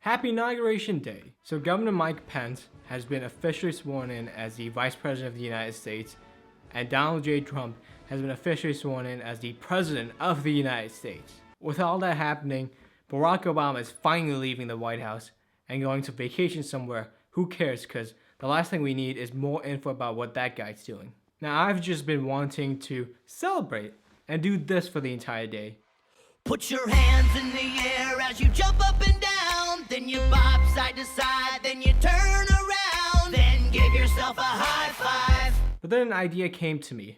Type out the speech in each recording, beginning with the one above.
Happy Inauguration Day! So Governor Mike Pence has been officially sworn in as the Vice President of the United States, and Donald J. Trump has been officially sworn in as the President of the United States. With all that happening, Barack Obama is finally leaving the White House and going to vacation somewhere. Who cares, because the last thing we need is more info about what that guy's doing. Now, I've just been wanting to celebrate and do this for the entire day. Put your hands in the air as you jump up and down. Then you bob side to side, then you turn around. Then give yourself a high five. But then an idea came to me.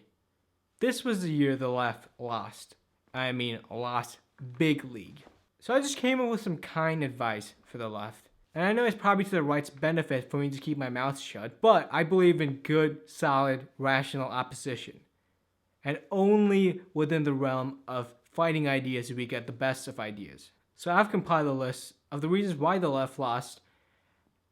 This was the year the left lost. Lost big league. So I just came up with some kind advice for the left. And I know it's probably to the right's benefit for me to keep my mouth shut, but I believe in good, solid, rational opposition. And only within the realm of fighting ideas do we get the best of ideas. So I've compiled a list of the reasons why the left lost,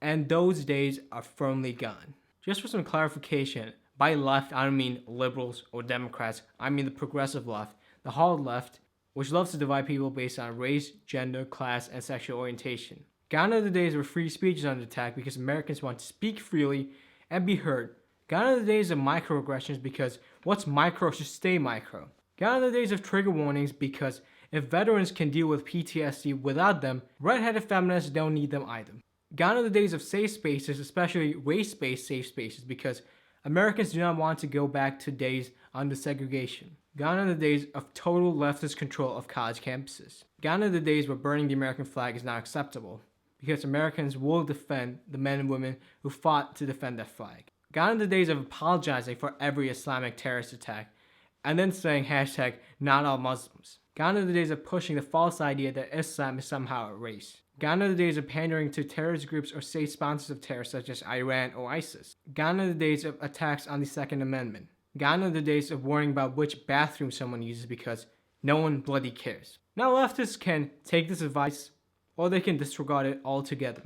and those days are firmly gone. Just for some clarification, by left I don't mean liberals or Democrats, I mean the progressive left, the hard left, which loves to divide people based on race, gender, class, and sexual orientation. Gone are the days where free speech is under attack because Americans want to speak freely and be heard. Gone are the days of microaggressions because what's micro should stay micro. Gone are the days of trigger warnings because if veterans can deal with PTSD without them, red-headed feminists don't need them either. Gone are the days of safe spaces, especially race-based safe spaces, because Americans do not want to go back to days under segregation. Gone are the days of total leftist control of college campuses. Gone are the days where burning the American flag is not acceptable, because Americans will defend the men and women who fought to defend that flag. Gone are the days of apologizing for every Islamic terrorist attack, and then saying hashtag not all Muslims. Gone are the days of pushing the false idea that Islam is somehow a race. Gone are the days of pandering to terrorist groups or state sponsors of terror such as Iran or ISIS. Gone are the days of attacks on the Second Amendment. Gone are the days of worrying about which bathroom someone uses because no one bloody cares. Now leftists can take this advice or they can disregard it altogether.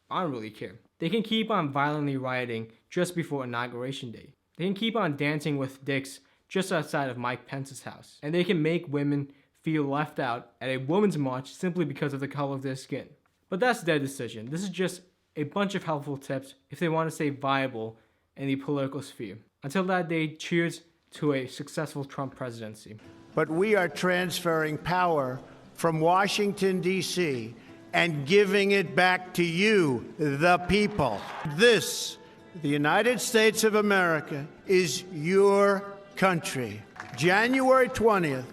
I don't really care. They can keep on violently rioting just before Inauguration Day. They can keep on dancing with dicks just outside of Mike Pence's house. And they can make women feel left out at a women's march simply because of the color of their skin. But that's their decision. This is just a bunch of helpful tips if they want to stay viable in the political sphere. Until that day, cheers to a successful Trump presidency. But we are transferring power from Washington, D.C., and giving it back to you, the people. This, the United States of America, is your country. January 20th,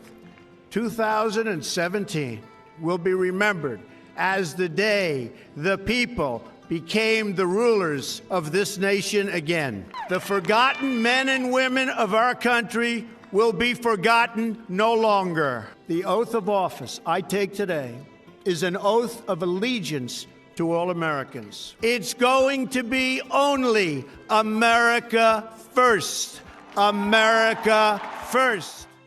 2017 will be remembered as the day the people became the rulers of this nation again. The forgotten men and women of our country will be forgotten no longer. The oath of office I take today is an oath of allegiance to all Americans. It's going to be only America first. America first.